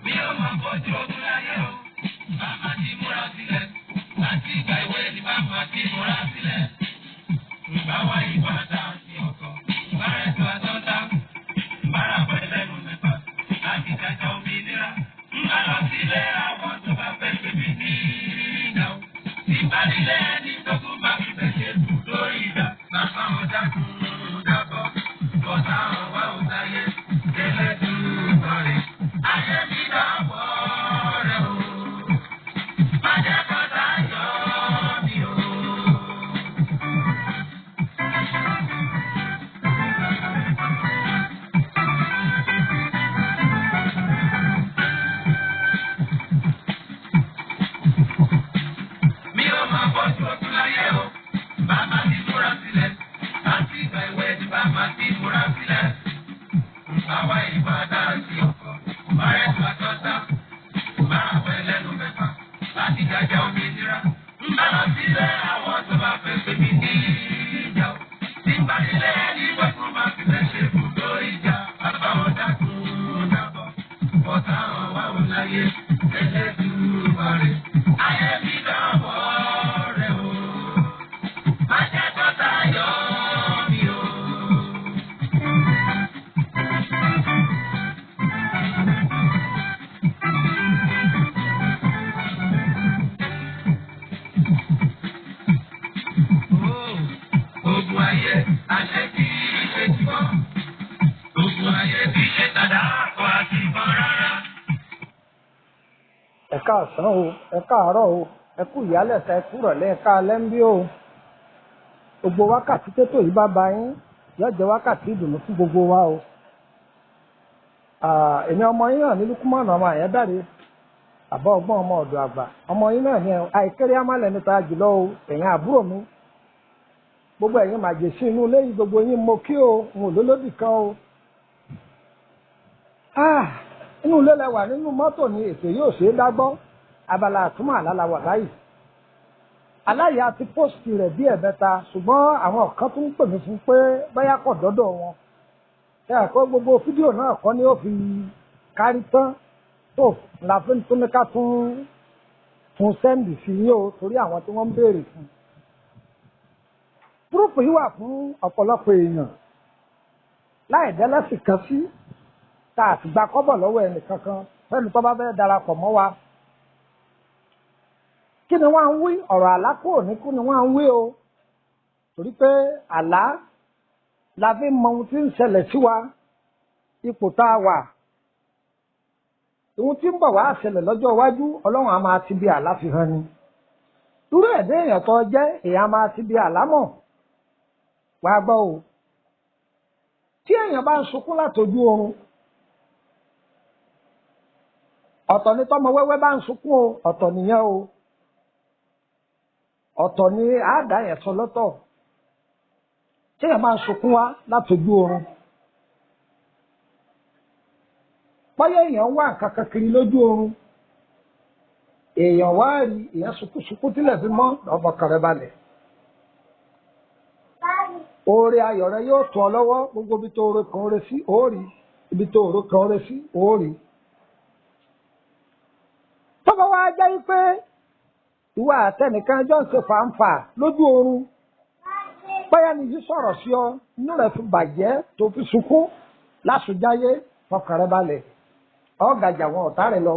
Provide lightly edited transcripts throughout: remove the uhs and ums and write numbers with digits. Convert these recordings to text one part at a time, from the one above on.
Mi ò mọ̀ bójú ogun láyé o, bàbá ti múra sílẹ̀, láti ìgbà ìwé ni bàbá ti múra sílẹ̀. Báwa ìbàdà sí ọkọ̀, bára ètò àtọ́ta, bára pẹ̀ lẹ́nu mẹ́fà, láti jẹjọ òmìnira. Má lọ sílé àwọn tó bá fẹ́ pèmí ní ìdá o. Ìbánilé ẹni tó kún bá fi bẹ̀ṣẹ̀ kù lórí ìdá. Bàbá wọn dákun dábọ̀, bọ̀dá wọn wá ò dáyé, délé dúró rẹ̀. Ayé mi dábọ̀ rẹ̀ o, má jẹ́ kọ́tà yọ mí o. Mi ò máa bọ́jú ogun láyé o, bàbá ti múra sílẹ̀, láti ìgbà ìwé ni bàbá ti múra sílẹ̀. Báwa ìbàdà sí ọkọ̀, bára ètò àtọ́ta, bára pẹ̀ lẹ́nu mẹ́fà, láti jẹjẹ òmìnira. Má lọ sílé àwọn tó bá fẹ́ pè mí ní ìjà o. Ìbánilé ẹni tó kún bá fi bẹ̀ṣẹ̀ kù lórí ìjà. Bàbá wọn dákun dábọ̀, bọ̀dá wọn wá ò láyé, délé dúró rẹ̀. Ayé mi dábọ̀ rẹ̀ o, má jẹ́ kọ́tà yọ mí o. Ogun ayé, àṣẹ kì í ṣe tìbọn. Ogun ayé kì í ṣe tàdá kọ́ àti ìbọn rárá. Ẹ káàsán o, ẹ káàárọ̀ o, ẹ kú ìyálẹ̀ta, ẹ kú ìrọ̀lẹ́, ẹ káalẹ́ ń bí o. Gbogbo wákàtí tètò yìí bá ba yín yóò jẹ́ wákàtí ìdùnnú fún gbogbo wa o. Èmi ọmọ yín náà ní Lukumanu ọmọ Àyẹ́dáre, àbá ọgbọ́n ọmọ ọ̀dọ̀ àgbà. Ọmọ yín náà ní àìkéré amálẹ̀ níta jùlọ o, ẹ̀yin àbúrò mi. Gbogbo ẹ̀yin màjèṣí inú ilé yìí gbogbo yín mo kí o, n ò lólódì kan o. Inú ilé lẹwà nínú mọ́tò ni ètò yóò ṣe é dágbọ́. Abala àtúmọ̀ àlá la wà báyìí. Aláya ti pósìtì rẹ̀ bí ẹ̀mẹ́ta ṣùgbọ́n àwọn kan tún pè mí fún pé báyà kọ̀ dọ́dọ̀ wọn. Ṣé àkọ́ gbogbo fídíò náà kọ́ ni ó fi kárí tán tó la fi ń tún ní ká tún sẹ́ndì sí yín o torí àwọn tí wọ́n ń béèrè fún. Gúrúùpù yìí wà fún ọ̀pọ̀lọpọ̀ èèyàn láì dẹ́lẹ́sì kan sí tá a ti gba kọ́bọ̀ lọ́wọ́ ẹnì kankan fẹ́ni tó bá fẹ́ darapọ̀ mọ́ wa. Kí ni wọ́n ń wí ọ̀rọ̀ àlá kúrò ní kú ni wọ́n ń wí o torí pé àlá la fi mọ ohun tí ń ṣẹlẹ̀ sí wa ipò tá a wà ohun tí ń bọ̀ wá ṣẹlẹ̀ lọ́jọ́ iwájú Ọlọ́run á máa ti bí àlá fi hàn ni. Irú ẹ̀dá èèyàn tó jẹ́ èèyàn máa ti bí àlá mọ̀ wá gbọ́ o. Tí èèyàn bá ń sunkún látojú oorun ọ̀tọ̀ ni tọ́mọ wẹ́wẹ́ bá ń sunkún o ọ̀tọ̀ nìyẹn o. Ọ̀tọ̀ ni àádá yẹn sọ lọ́tọ̀. Tí èèyàn máa ń sunkún wá látojú oorun. Bọ́yá èèyàn wá nǹkan kan kiri lójú oorun. Èèyàn wá rí èèyàn sunkún tílẹ̀ fi mọ́ ọmọkàn rẹ̀ balẹ̀. Oore ayọ̀ rẹ yóò tọ́ ọ lọ́wọ́ gbogbo ibi tó oore kan oore sí òórì ibi tó oore kan oore sí òórì. Tọ́ba wá jẹ́ pé ìwà àtẹnìkan jọ ń ṣe fàǹfà lójú oorun. Bóyá ni yìí sọ̀rọ̀ sí ọ inú rẹ̀ fi bàjẹ́ tó fi sunkún lásùjáyé ọkàn rẹ̀ balẹ̀. Ọ̀gàjà wọn ọ̀tá rẹ̀ lọ.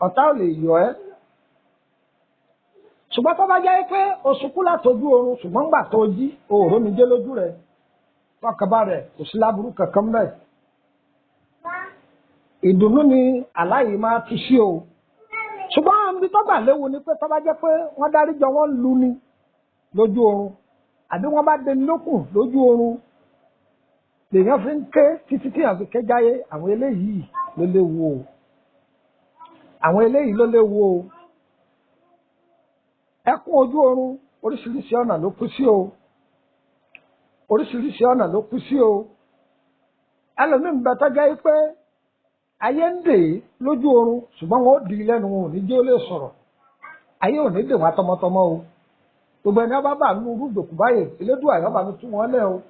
Ọ̀tá ò lè yọ ẹ́. Ṣùgbọ́n tó bá jẹ́ pé o sunkún látojú oorun ṣùgbọ́n gbà tó jí òòró mi jẹ́ lójú rẹ̀. Fọkànbá rẹ̀ kò sí láburú kankan bẹ́ẹ̀. Ìdùnnú ni aláyìí máa tú sí o. Ṣùgbọ́n ibi tó gbà léwu ni pé tó bá jẹ́ pé wọ́n dáríjọ wọ́n lu ni lójú oorun àbí wọ́n bá dé ní lókùn lójú oorun lèèyàn fi ń ké títí tí èèyàn fi ké jáyé àwọn eléyìí ló léwu o. Àwọn eléyìí ló léwu o. Ẹkún ojú oorun oríṣiríṣi ọ̀nà ló kú sí o. Oríṣiríṣi ọ̀nà ló kú sí o. Ẹlòmíì ń bẹ tó jẹ́ pé ayé ń dè é lójú oorun ṣùgbọ́n wọn ó di lẹ́nu wọn ò ní jẹ́ ó lè sọ̀rọ̀. Ayé ò ní dè wá tọmọtọmọ o. gbogbo ẹni ọba bá nínú rúgbòkú báyìí elédùn àyọ̀bá mi tún wọn lẹ́ o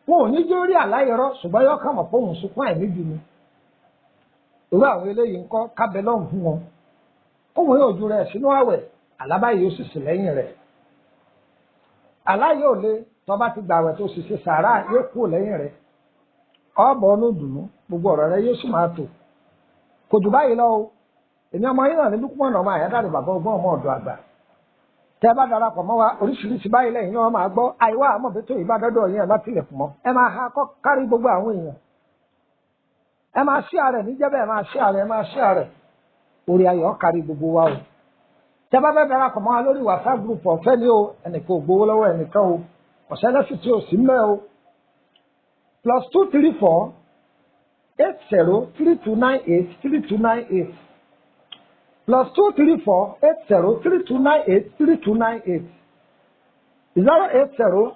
wọn ò ní jẹ́ orí àláyẹrọ ṣùgbọ́n yọ kàn mọ̀ pé òun sunkún àìníbi ni irú àwọn eléyìí ń kọ́ kábẹ́lọ́n fún wọn òun yóò ju rẹ̀ sínú àwẹ̀ alábàáyé ó sì sì lẹ́yìn rẹ̀ aláyé ò lè tọ́ba ti gbàwẹ̀ tó sì ṣe sàárà yóò kú lẹ́yìn rẹ̀ ọ̀bọ̀ ọ̀nù dùnú gbogbo ọ̀rọ̀ rẹ̀ yóò sì máa tò kò jù báyìí lọ o èmi ọmọ yín náà ní Lukman ọmọ àyádáre bàbá ọgbọ́n ọmọ ọ̀dọ̀ àgbà tẹ́ bá darapọ̀ mọ́ wa oríṣiríṣi báyìí lẹ́yìn náà máa gbọ́ àìwá àmọ̀bẹ́tò ìbádọ́dọ̀ yẹn ẹ má tilẹ̀kùn mọ́ ẹ máa ha kọ́ kárí gbogbo àwọn èèyàn ẹ máa ṣí ààrẹ níjẹ́bẹ̀ ẹ máa ṣí ààrẹ ẹ máa ṣí ààrẹ orí ayọ̀ kárí gbogbo wa o tẹ́ bá fẹ́ darapọ̀ mọ́ wa lórí WhatsApp group ọ̀fẹ́ ni o ẹnìkan ò gbowó lọ́wọ́ ẹnìkan o ọ̀sẹ̀ lẹ́sì tí o sì mẹ́ o +234 80 3298 3298 +234 80 3298 3298 080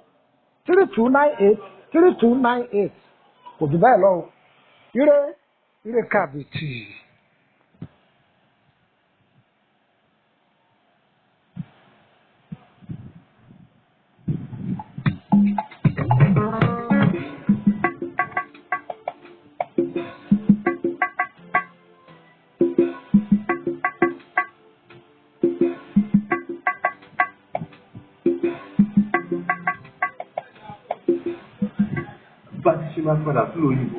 3298 3298 kò jù bẹ́ẹ̀ lọ o ire kàbìtì. bá ti ṣe máa padà fún òyìnbó